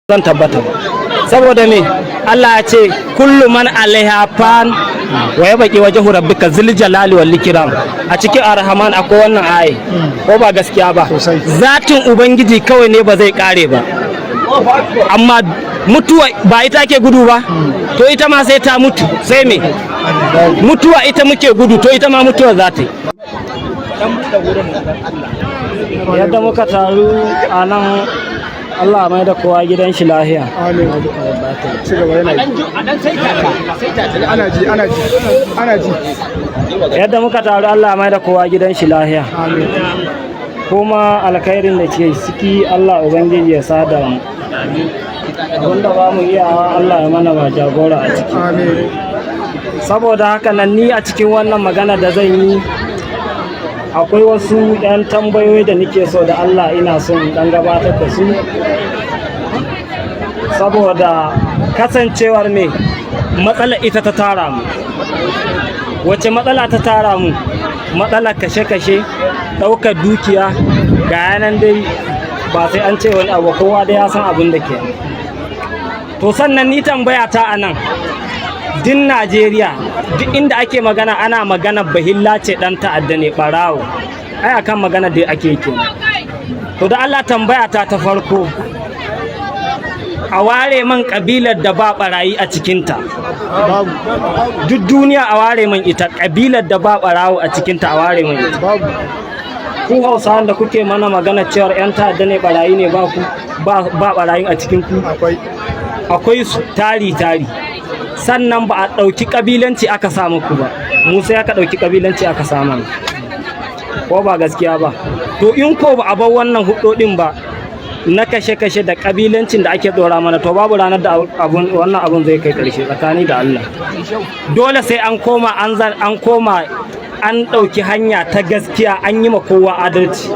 zan tabbata saboda me Allah ya ce kullu man alaiha fan wa yabqi wajhu rabbika zil jalali wal ikram. A cikin arhaman akwai wannan ayi ko ba gaskiya ba, zatin ubangiji kawai ne ba zai kare ba, amma mutuwa ba ita ke gudu ba, to ita ma sai ta mutu. Sai me mutuwa ita muke gudu, to ita ma mutuwa za ta yi. Yadda muka taru a nan, Allah mai da kowa gidan shi lahiya. Ana ji. Yadda muka taru, Allah mai da kowa gidan shi lahiya. Kuma alkhairin da ke ciki Allah Ubangiji ya sada mu. Wanda ba mu iya Allah ya mana ba jagora a ciki. Saboda haka nan ni a cikin wannan magana da zan yi, akwai wasu 'yan tambayoyi da nake so da Allah ina son dan gabatar da su, saboda kasancewar me matsala ita ta tara mu. Wace matsala ta tara mu? Matsalar kashe-kashe, ɗaukar dukiya, ga yanan dai ba sai an ce wani abu, kowa da ya san abin da ke. To sannan ni tambaya ta a nan, din Najeriya duk inda ake magana ana magana bahilla ce dan ta'adda ne, barawo, ai akan magana da ake ke. To da Allah tambaya ta farko, a ware man kabilar da ba barayi a cikinta. Duk duniya a ware man ita, kabilar da ba barawo a cikinta a ware man ita. Ku Hausawan da kuke mana magana cewar 'yan ta'adda ne, barayi ne, ba barayin a cikin ku. Akwai su tari. Sannan ba a ɗauki ƙabilanci aka samu ku ba, mu sai aka ɗauki ƙabilanci aka samu, ko ba gaskiya ba? To in ko ba a bar wannan hudodin ba na kashe-kashe da ƙabilancin da ake ɗora mana, to babu ranar da wannan abun zai kai ƙarshe tsakani da Allah. Dole sai an koma an ɗauki hanya ta gaskiya, an yi ma kowa adalci.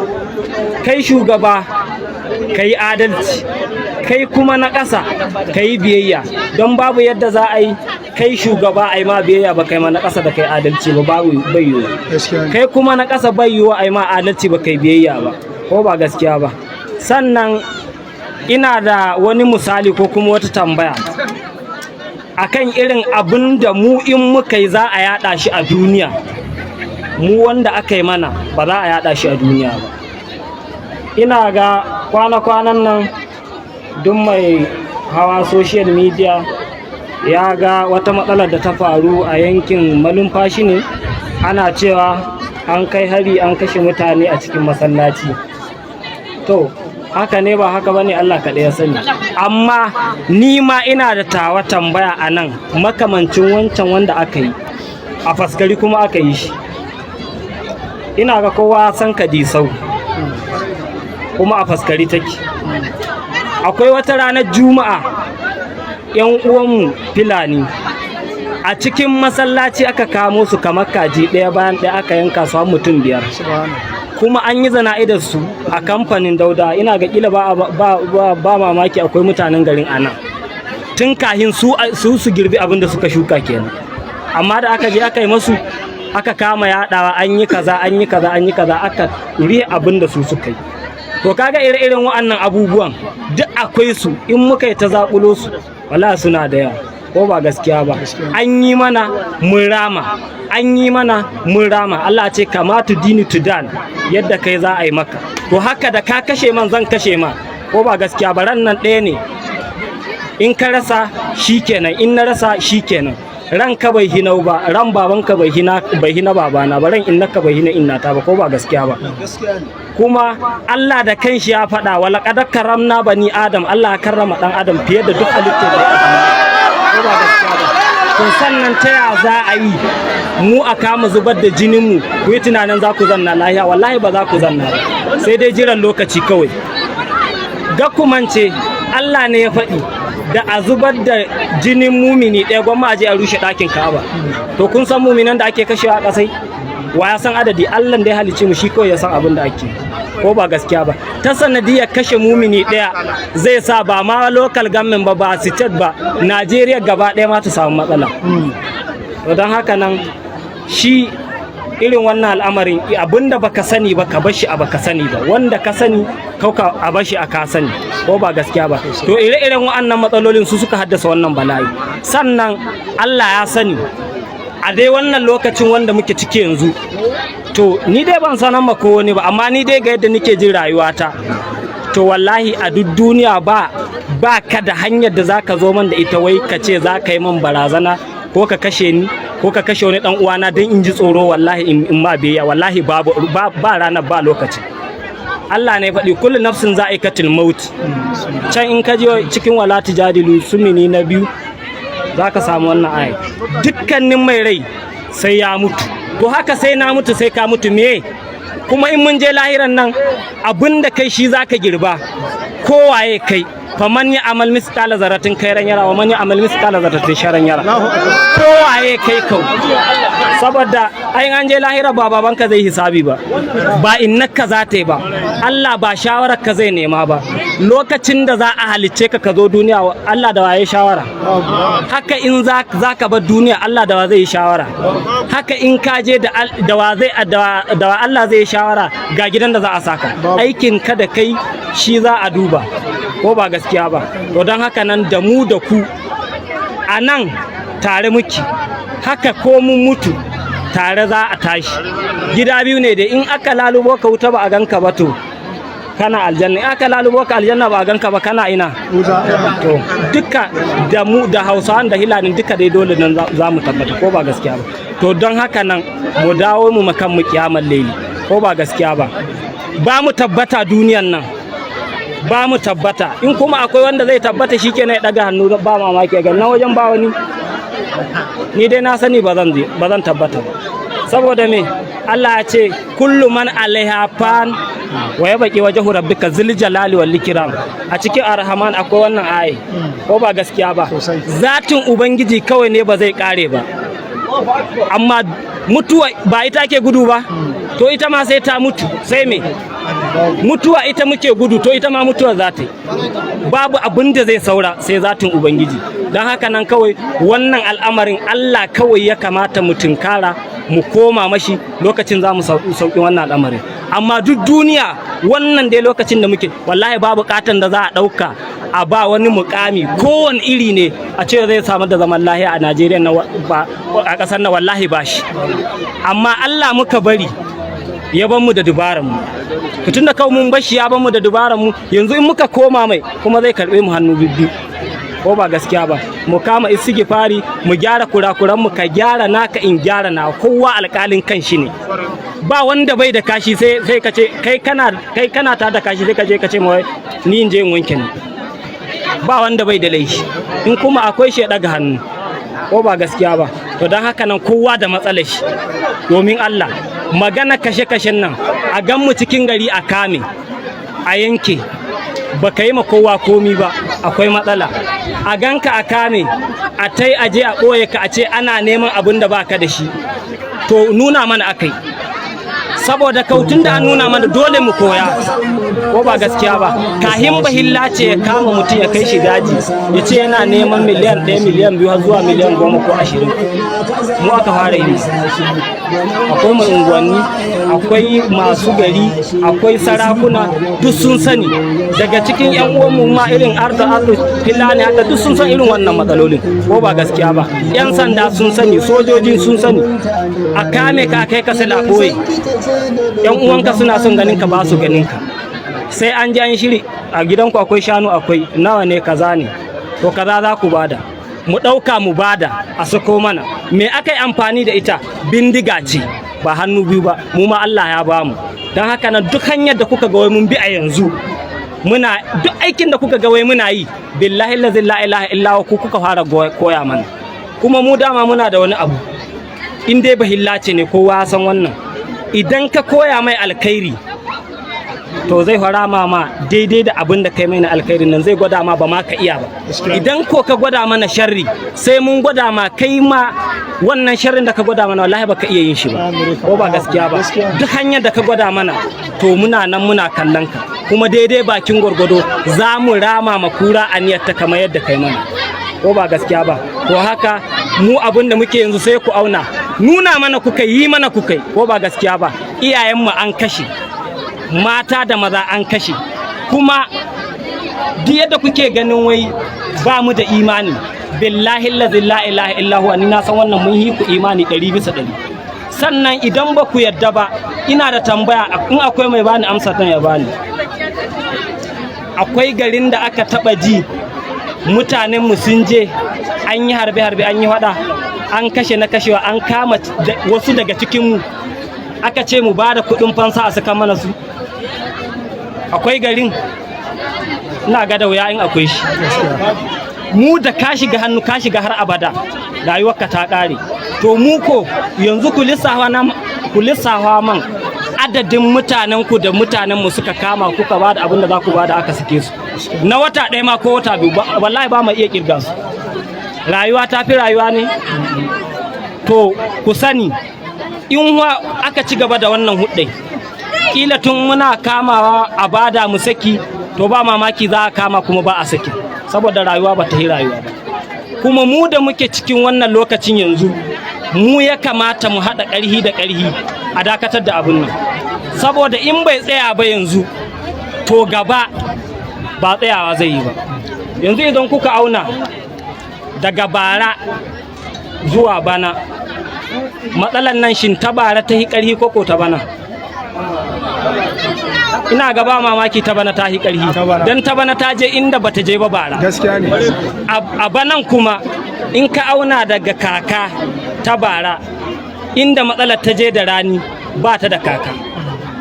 Kai shugaba ka yi adalci, kai kuma na ƙasa ka yi biyayya, don babu yadda za a yi kai shugaba a yi ma biyayya ba kai ma na ƙasa da kai adalci ba, babu bayyuwa. Kai kuma na ƙasa bayyuwa a yi ma adalci ba kai biyayya ba, ko ba gaskiya ba? Sannan ina da wani misali ko kuma wata tambaya akan irin abin da mu in muka yi za a yada shi a duniya, mu wanda aka yi mana ba za a yada shi a duniya ba. Ina ga kwana-kwanan nan duk mai hawa social media ya ga wata matsalar da ta faru a yankin malumfashi ne, ana cewa an kai hari an kashe mutane a cikin masallaci. To haka ne ba haka bane, Allah kaɗai ya sani. Amma ni ma ina da tawa tambaya a nan, makamancin wancan wanda aka yi a Faskari kuma aka yi shi. Ina ga kowa san Kadisau kuma a Faskari take. Akwai wata ranar Juma'a, 'yan uwanmu Fulani a cikin masallaci aka kamo su kamar kaji, ɗaya bayan ɗaya aka yanka su har mutum 5. Kuma an yi zana'idar su a kamfanin Dauda. Ina ga kila ba mamaki akwai mutanen garin anan tun kahin su girbi abin da suka shuka kenan. Amma da aka je aka yi masu, aka kama yaɗawa, an yi kaza aka rihe abin da su suka yi. To kaga ire-iren wa'annan abubuwan duk akwai su, in muka yi ta zaƙulo su wala suna da yawa, ko ba gaskiya ba? An yi mana mun rama, Allah ce kamatu dini tudan, yadda kai za a yi maka. To haka da ka kashe man zan kashe ma, ko ba gaskiya ba? Ran nan ɗaya ne, in ka rasa shikenan, in na rasa shikenan. Ranka bai hinau ba, ran babanka bai hina babana ba, ran innaka bai hina innata ba, ko ba gaskiya ba? Kuma Allah da kanshi ya faɗa, wala qad karamna bani adam, Allah ya karrama dan adam fiye da duk halittar da ya yi, ko ba gaskiya ba? To sannan ta ya za a yi mu a kama zubar da jinin mu, ku yi tunanin za ku zanna lahiya? Wallahi ba za ku zanna ba, sai dai jiran lokaci kawai. Ga kumance Allah ne ya faɗi da a zubar da jinin mumini ɗaya gwamma a je a rushe ɗakin Ka'aba. To kun san muminan da ake kashewa a ƙasai? Wa ya san adadi? Allah da ya halicce mu shi kawai ya san abin da ake, ko ba gaskiya ba? Ta sanadiyar kashe mumini ɗaya zai sa ba ma local government ba state ba, Najeriya gaba ɗaya ma ta samu matsala. To don haka nan shi irin wannan al'amarin abinda baka sani ba ka bashi a baka sani ba, wanda ka sani kauka a bashi a ka sani, ko ba gaskiya ba. To ire-iren wa'annan matsalolin su suka haddasa wannan bala'i. Sannan Allah ya sani a dai wannan lokacin wanda muke ciki yanzu, to ni dai ban sanan ma ko wani ba, amma ni dai ga yadda nake jin rayuwata, to wallahi a duk duniya ba ka da hanyar da zaka zo man da ita wai ka ce za ka yi man barazana ko ka kashe ni ko ka kashe wani dan uwana don in ji tsoro, wallahi in ma biya, wallahi ba ranar ba lokaci. Allah ne faɗi kullu nafsin za'iqatul maut. Can in ka je cikin wala tijadilu sumini na 2 zaka samu wannan aya. Dukkanin mai rai sai ya mutu. To haka sai na mutu sai ka mutu me? Kuma in mun je lahiran nan abinda kai shi zaka girba. Kowaye kai faman ya amal misqala zaratin khairan yara wa man ya amal misqala zaratin sharran yara. Kowaye kai kau, saboda ai an je lahira ba babanka zai hisabi ba, ba innaka za ta yi ba, Allah ba shawarar ka zai nema ba. Lokacin da za a halicce ka zo duniya, Allah da waye shawara? Haka in za ka bar duniya, Allah da wa zai yi shawara? Haka in ka je da wa Allah zai yi shawara ga gidan da za a saka. Aikin ka da kai shi za a duba, ko ba gaskiya ba. To don haka nan da mu da ku a nan tare muke, haka ko mun mutu tare za a tashi. Gida biyu ne da in aka lalubo ka wuta ba a ganka ba to kana aljanna, in aka lalubo ka aljanna ba a ganka ba kana ina. To duka da mu da Hausawan da Hilanin duka dai dole nan za mu tabbata, ko ba gaskiya ba. To don haka nan mu dawo mu makan mu kiyamar laili, ko ba gaskiya ba. Ba mu tabbata duniyan nan, ba mu tabbata. In kuma akwai wanda zai tabbata shikenan ya daga hannu, ba mamaki ga nan wajen ba wani. Ni dai na sani ba zan tabbata ba, saboda me Allah ya ce kullu man alaiha fan wa yabqi wajhu rabbika zil jalali wal ikram. A cikin arhaman akwai wannan aye, ko ba gaskiya ba. Zatin ubangiji kawai ne ba zai kare ba, amma mutuwa ba ita ke gudu ba, to ita ma sai ta mutu. Sai me mutuwa ita muke gudu, to ita ma mutuwa za ta yi. Babu abin da zai saura sai zatin ubangiji. Don haka nan kawai wannan al'amarin Allah kawai ya kamata mu tunkara, mu koma mashi, lokacin za mu sauki wannan al'amarin. Amma duk duniya wannan dai lokacin da muke, wallahi babu bukatan da za a ɗauka a ba wani mukami kowane iri ne a ce zai samar da zaman lahiya a Najeriya a ƙasar na, wallahi ba shi. Amma Allah muka bari ya ban mu da dubaran mu. Tun da kawai mun bashi ya ban mu da dubaran mu, yanzu in muka koma mai kuma zai karbe mu hannu bibbi, ko ba gaskiya ba. Mu kama istighfari, mu gyara kurakuran mu, ka gyara naka in gyara na, kowa alƙalin kan shi ne. Ba wanda bai da kashi sai ka ce kai kana ta da kashi, sai ka je ka ce mai ni in je in wanke ni. Ba wanda bai da laifi, in kuma akwai shi ya daga hannu, ko ba gaskiya ba. To don haka nan kowa da matsalar shi, domin Allah magana kashe-kashen nan a gan mu cikin gari a kame a yanke, ba ka yi ma kowa komi ba, akwai matsala. A ganka a kame a tai aje a ɓoye ka, a ce ana neman abin da baka da shi, to nuna mana akai. Saboda kautun da an nuna mana dole mu koya, ko ba gaskiya ba. Kahin bahilla ce ya kama mutum ya kai shi daji ya ce yana neman miliyan 1 miliyan 2 har zuwa miliyan 10 ko 20, mu aka fara yi. Akwai mai unguwanni, akwai masu gari, akwai sarakuna, duk sun sani. Daga cikin yan uwanmu ma irin arda filani haka duk sun san irin wannan matsalolin, ko ba gaskiya ba. Yan sanda sun sani, sojoji sun sani. A kame ka kai ka sala koyi, yan uwanka suna son ganin ka ba su ganin ka, sai an ji an shiri a gidanku akwai shanu, akwai nawa ne, kaza ne, to kaza za ku bada, mu ɗauka mu bada a sako mana. Me aka yi amfani da ita? Bindiga ce, ba hannu biyu ba, mu ma Allah ya bamu. Don haka nan duk hanyar da kuka ga wai mun bi a yanzu, muna duk aikin da kuka ga wai muna yi, billahi la ilaha illa ku kuka fara koya mana. Kuma mu dama muna da wani abu, in dai bahilla ce ne kowa ya san wannan. Idan ka koya mai alkhairi, to zai fara ma daidai da abin da kai mai na alkhairi nan, zai gwada ma ba ma ka iya ba. Idan ko ka gwada mana sharri, sai mun gwada ma kai ma wannan sharrin da ka gwada mana wallahi baka iya yin shi ba, ko ba gaskiya ba. Duk hanyar da ka gwada mana, to muna nan muna kallon ka, kuma daidai bakin gwargwado za mu rama ma kura aniyar ta kamar yadda kai mana, ko ba gaskiya ba. To haka mu abin da muke yanzu sai ku auna nuna mana kuka yi mana kuka ko ba gaskiya ba iyayenmu an kashe mata da maza an kashe kuma duk yadda kuke ganin wai ba mu da imani billahi la ilaha illa huwa ni na san wannan mun yi ku imani 100%. Sannan idan ba ku yadda ba ina da tambaya in akwai mai bani amsa dan ya bani. Akwai garin da aka taba ji mutanen mu sun je an yi harbe an yi hada an kashe na kashewa an kama wasu daga cikin mu aka ce mu ba da kuɗin fansa a saka mana su? Akwai garin? Ina ga da wuya in akwai shi. Mu da ka shiga hannu ka shiga har abada rayuwarka ta ƙare. To mu ko yanzu ku lissafa man adadin mutanen ku da mutanen mu suka kama kuka ba da abin da za ku ba da aka sake su na wata ɗaya ma ko wata biyu wallahi ba mu iya kirga su. Rayuwa ta fi rayuwa ne. To ku sani in aka ci gaba da wannan huɗai kila tun muna kamawa a bada mu saki to ba mamaki za a kama kuma ba a saki saboda rayuwa ba ta yi rayuwa ba. Kuma mu da muke cikin wannan lokacin yanzu mu ya kamata mu haɗa ƙarhi da ƙarhi a dakatar da abin nan saboda in bai tsaya ba yanzu to gaba ba tsayawa zai yi ba. Yanzu idan kuka auna daga bara zuwa bana matsalan nan shin ta bara ta yi ƙarhi ko ta bana? Ina gaba mamaki ta bana ta yi ƙarhi don ta bana ta je inda bata je ba bara. Gaskiya ne. A banan kuma in ka auna daga kaka ta bara inda matsalar ta je da rani ba ta da kaka.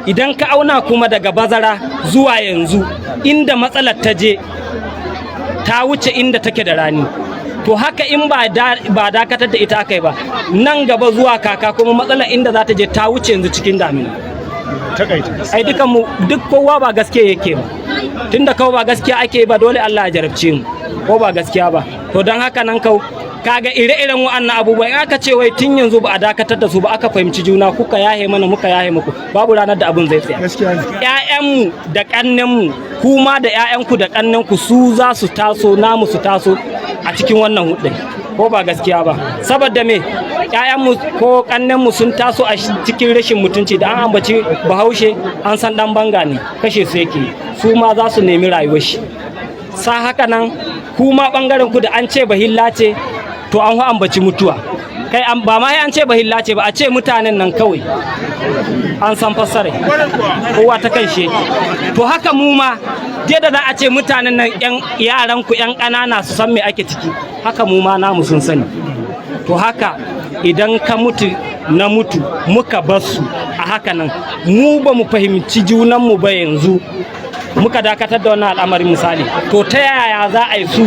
Idan ka auna kuma daga bazara zuwa yanzu inda matsalar ta je ta wuce inda take da rani. To haka in ba dakatar da ita akai ba nan gaba zuwa kaka kuma matsalar inda za ta je ta wuce yanzu cikin damina. Ai duk kowa ba gaskiya yake ba tunda kawai ba gaskiya ake ba dole Allah ya jarabce mu ko ba gaskiya ba. To don haka nan kaga ire-iren wa'annan abubuwa in aka ce wai tun yanzu ba a dakatar da su ba aka fahimci juna kuka yahe mana muka yahe muku babu ranar da abin zai tsaya. ƴaƴanmu da ƙannenmu kuma da ƴaƴanku da ƙannenku su za su taso namu su taso a cikin wannan hudai ko ba gaskiya ba saboda me ƴaƴanmu ko ƙannenmu sun taso a cikin rashin mutunci da an ambaci bahaushe an san dan banga ne kashe su yake su ma za su nemi rayuwar shi sa haka nan kuma bangaren ku da an ce bahilla ce to an ambaci mutuwa kai ba ma an ce bahilla ce ba a ce mutanen nan kawai an san fassare kowa ta kan shi. To haka mu ma da za a ce mutanen nan yaran ku yan ƙanana su san me ake ciki haka mu ma namu sun sani. To haka idan ka mutu na mutu muka bar su a haka nan mu ba mu fahimci junanmu ba yanzu muka dakatar da wannan al'amarin misali to ta yaya za a yi su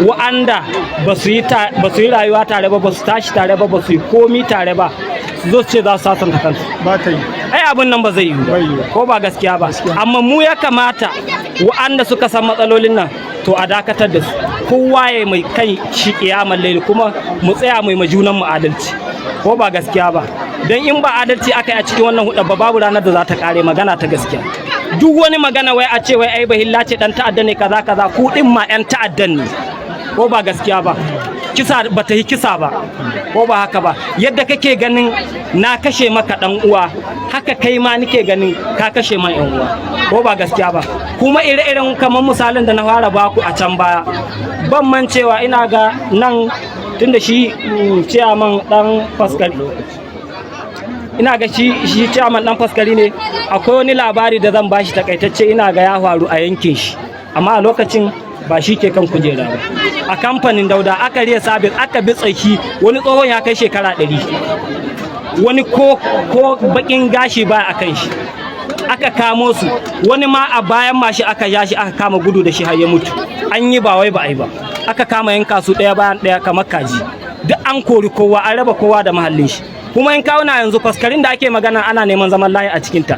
wa'anda ba su yi rayuwa tare ba su tashi tare ba su yi komi tare ba su zo ce za su sasanta kansu ba ta yi. Ai abin nan ba zai yi ko ba gaskiya ba amma mu ya kamata wa'anda suka san matsalolin nan to a dakatar da su kowa ya mai kai shi kiyamar laili kuma mu tsaya mai majunan mu adalci ko ba gaskiya ba dan in ba adalci aka yi a cikin wannan hudu babu ranar da za ta kare magana ta gaskiya. Duk wani magana wai a ce wai ai bahilla ce dan ta'adda ne kaza ku din ma yan ta'addan ne ko ba gaskiya ba kisa ba ta yi kisa ba ko ba haka ba yadda kake ganin na kashe maka dan uwa haka kai ma nike ganin ka kashe man yan uwa ko ba gaskiya ba kuma ire-iren kamar misalin da na fara baku a can baya ban man cewa ina ga nan tunda shi ciyaman dan faskari ina ga shi ciyaman dan faskari ne akwai wani labari da zan bashi takaitacce ina ga ya faru a yankin shi amma a lokacin ba shi ke kan kujera ba a kamfanin dauda aka riya sabis aka bi tsaki wani tsohon ya kai shekara 100 wani ko bakin gashi ba a kan shi aka kamo su wani ma a bayan mashi aka ja shi aka kama gudu da shi har ya mutu an yi ba wai ba ai ba aka kama yanka su ɗaya bayan ɗaya kamar kaji duk an kori kowa an raba kowa da mahallin shi kuma in kauna yanzu faskarin da ake magana ana neman zaman layi a cikinta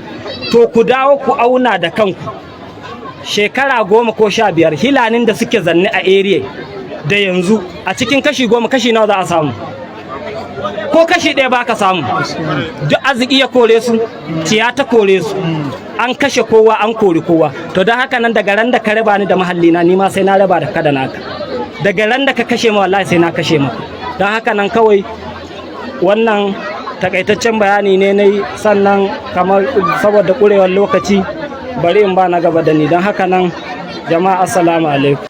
to ku dawo ku auna da kanku shekara 10 ko 15 hilanin da suke zanne a area da yanzu a cikin kashi 10 kashi nawa za a samu ko kashi ɗaya ba ka samu duk arziki ya kore su ciya ta kore su an kashe kowa an kori kowa to don haka nan daga ran da ka raba ni da mahallina ni ma sai na raba da kada naka daga ran da ka kashe ma wallahi sai na kashe maka don haka nan kawai wannan takaitaccen bayani ne na yi, sannan kamar saboda ƙurewar lokaci bari in ba na gaba da ni, don haka nan jama'a assalamu alaikum.